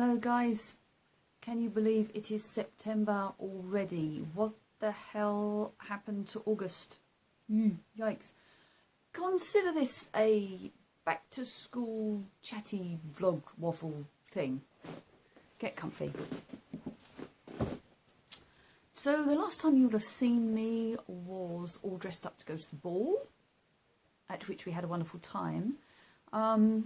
know, guys, can you believe it is September already? What the hell happened to August? Yikes. Consider this a back to school chatty vlog waffle thing. Get comfy. So the last time you would have seen me was all dressed up to go to the ball, at which we had a wonderful time. I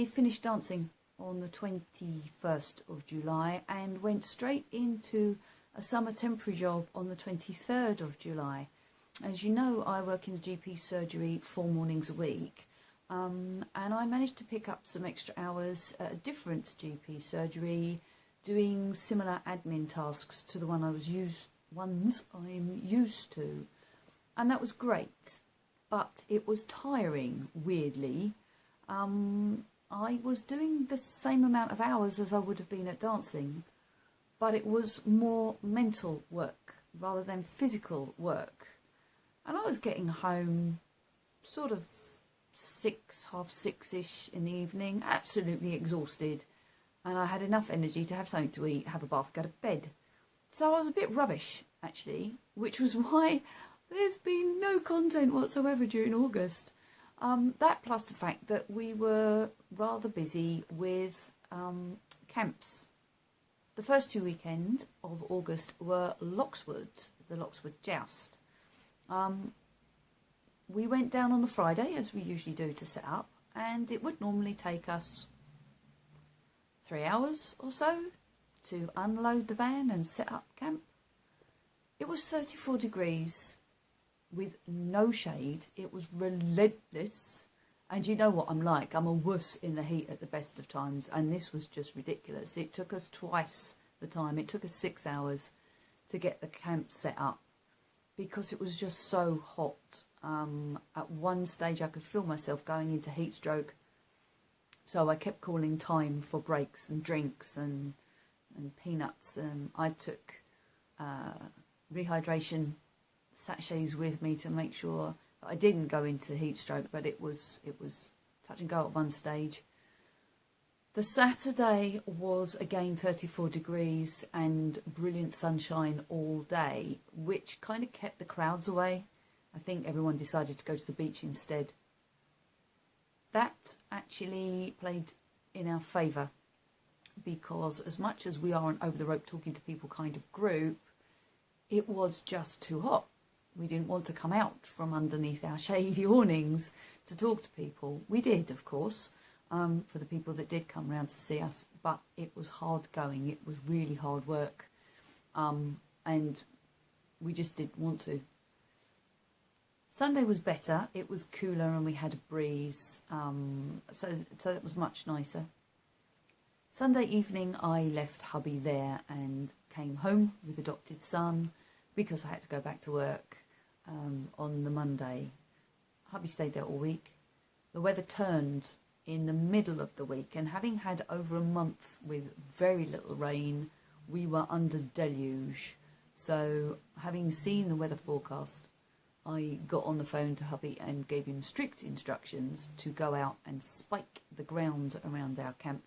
finished dancing on the 21st of July and went straight into a summer temporary job on the 23rd of July. As you know, I work in the GP surgery 4 mornings a week, and I managed to pick up some extra hours at a different GP surgery doing similar admin tasks to the ones I'm used to, and that was great, but it was tiring, weirdly. I was doing the same amount of hours as I would have been at dancing, but it was more mental work rather than physical work. And I was getting home sort of 6, half 6-ish in the evening, absolutely exhausted. And I had enough energy to have something to eat, have a bath, go to bed. So I was a bit rubbish, actually, which was why there's been no content whatsoever during August. That plus the fact that we were rather busy with camps. The first 2 weekends of August were Loxwood, the Loxwood Joust. We went down on the Friday, as we usually do, to set up, and it would normally take us 3 hours or so to unload the van and set up camp. It was 34 degrees with no shade. It was relentless, and you know what I'm like. I'm a wuss in the heat at the best of times, and this was just ridiculous. It took us twice the time. It took us 6 hours to get the camp set up because it was just so hot. At one stage I could feel myself going into heat stroke, so I kept calling time for breaks and drinks and peanuts, and I took rehydration sachets with me to make sure that I didn't go into heat stroke, but it was touch and go at one stage. The Saturday was again 34 degrees and brilliant sunshine all day, which kind of kept the crowds away. I think everyone decided to go to the beach instead. That actually played in our favour, because as much as we are an over the rope talking to people kind of group, it was just too hot. We didn't want to come out from underneath our shady awnings to talk to people. We did, of course, for the people that did come round to see us, but it was hard going. It was really hard work, and we just didn't want to. Sunday was better. It was cooler and we had a breeze, so that was much nicer. Sunday evening I left hubby there and came home with adopted son because I had to go back to work on the Monday. Hubby stayed there all week. The weather turned in the middle of the week, and having had over a month with very little rain, we were under deluge. So having seen the weather forecast, I got on the phone to hubby and gave him strict instructions to go out and spike the ground around our camp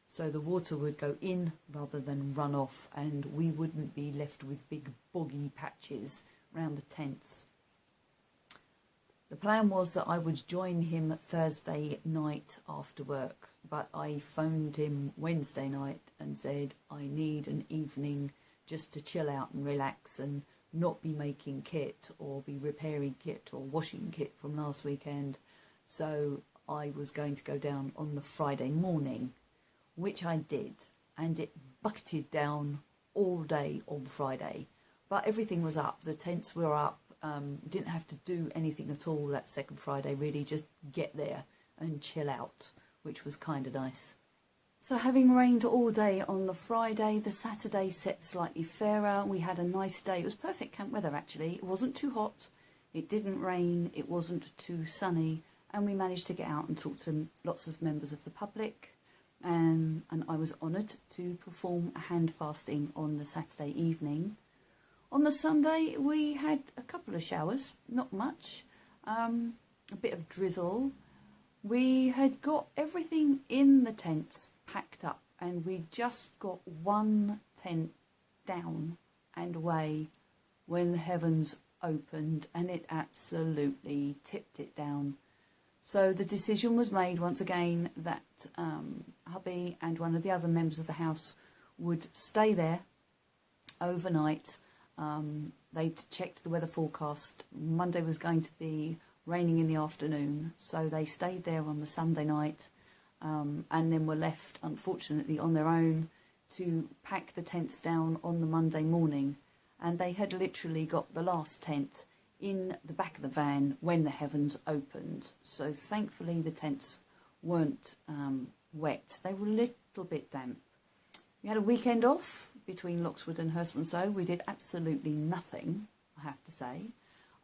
so the water would go in rather than run off, and we wouldn't be left with big boggy patches around the tents. The plan was that I would join him Thursday night after work, but I phoned him Wednesday night and said I need an evening just to chill out and relax and not be making kit or be repairing kit or washing kit from last weekend. So I was going to go down on the Friday morning, which I did, and it bucketed down all day on Friday. But everything was up, the tents were up, didn't have to do anything at all that second Friday, really, just get there and chill out, which was kind of nice. So having rained all day on the Friday, the Saturday set slightly fairer. We had a nice day. It was perfect camp weather, actually. It wasn't too hot, it didn't rain, it wasn't too sunny, and we managed to get out and talk to lots of members of the public. And I was honoured to perform a hand fasting on the Saturday evening. On the Sunday we had a couple of showers, not much, a bit of drizzle. We had got everything in the tents packed up, and we just got one tent down and away when the heavens opened, and it absolutely tipped it down. So the decision was made once again that hubby and one of the other members of the house would stay there overnight. They'd checked the weather forecast. Monday was going to be raining in the afternoon, so they stayed there on the Sunday night, and then were left, unfortunately, on their own to pack the tents down on the Monday morning. And they had literally got the last tent in the back of the van when the heavens opened. So thankfully the tents weren't wet. They were a little bit damp. We had a weekend off between Loxwood and Hurstmonceux. We did absolutely nothing, I have to say.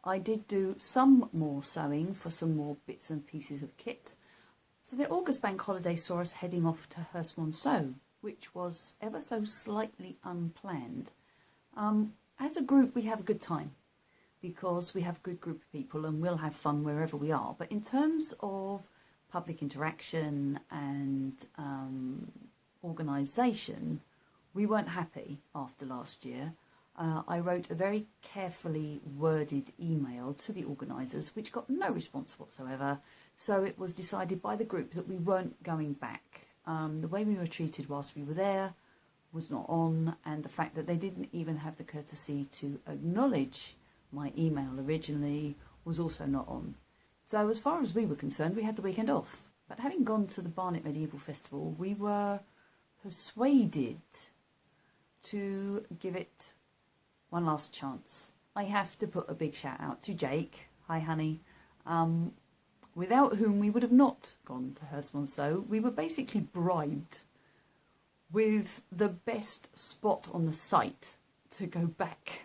I did do some more sewing for some more bits and pieces of kit. So the August bank holiday saw us heading off to Hurstmonceux, which was ever so slightly unplanned. As a group, we have a good time because we have a good group of people and we'll have fun wherever we are. But in terms of public interaction and organisation, we weren't happy after last year. I wrote a very carefully worded email to the organisers, which got no response whatsoever. So it was decided by the group that we weren't going back. The way we were treated whilst we were there was not on, and the fact that they didn't even have the courtesy to acknowledge my email originally was also not on. So as far as we were concerned, we had the weekend off. But having gone to the Barnet Medieval Festival, we were persuaded to give it one last chance. I have to put a big shout out to Jake. Hi, honey. Without whom we would have not gone to Hurstmonceux. We were basically bribed with the best spot on the site to go back.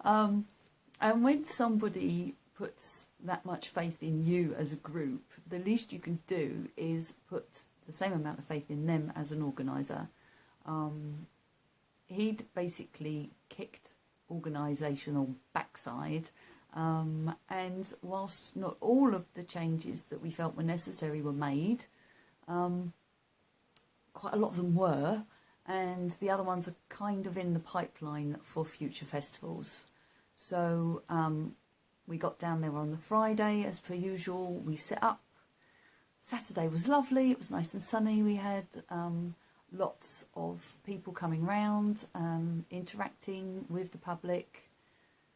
And when somebody puts that much faith in you as a group, the least you can do is put the same amount of faith in them as an organiser. He'd basically kicked organisational backside, and whilst not all of the changes that we felt were necessary were made, quite a lot of them were, and the other ones are kind of in the pipeline for future festivals. So we got down there on the Friday as per usual. We set up. Saturday was lovely. It was nice and sunny. We had lots of people coming round, interacting with the public.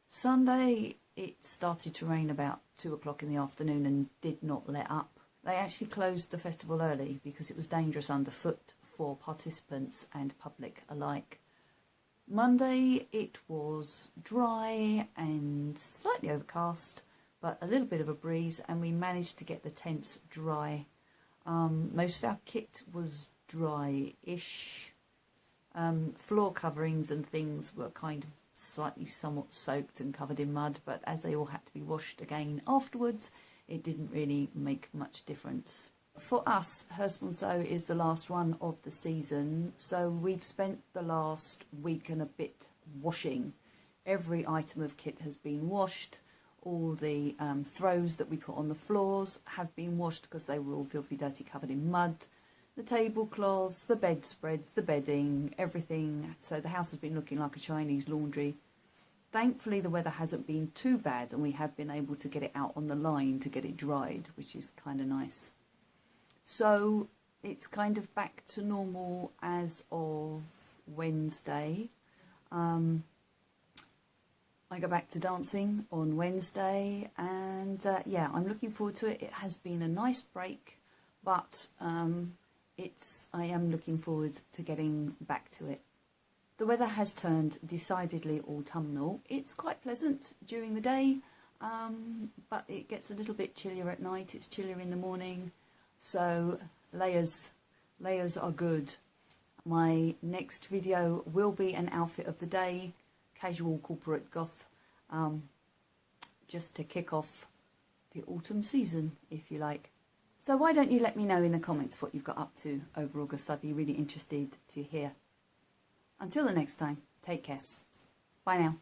Sunday it started to rain about 2 o'clock in the afternoon and did not let up. They actually closed the festival early because it was dangerous underfoot for participants and public alike. Monday it was dry and slightly overcast, but a little bit of a breeze, and we managed to get the tents dry. Most of our kit was dry-ish. Floor coverings and things were kind of somewhat soaked and covered in mud, but as they all had to be washed again afterwards, it didn't really make much difference. For us, Hurstmonceux is the last one of the season, so we've spent the last week and a bit washing. Every item of kit has been washed. All the throws that we put on the floors have been washed because they were all filthy dirty, covered in mud. The tablecloths, the bedspreads, the bedding, everything. So the house has been looking like a Chinese laundry. Thankfully, the weather hasn't been too bad and we have been able to get it out on the line to get it dried, which is kind of nice. So it's kind of back to normal as of Wednesday. I go back to dancing on Wednesday, and yeah, I'm looking forward to it. It has been a nice break, but I am looking forward to getting back to it. The weather has turned decidedly autumnal. It's quite pleasant during the day, but it gets a little bit chillier at night. It's chillier in the morning, so layers are good. My next video will be an outfit of the day, casual corporate goth, just to kick off the autumn season, if you like. So why don't you let me know in the comments what you've got up to over August? I'd be really interested to hear. Until the next time, take care. Bye now.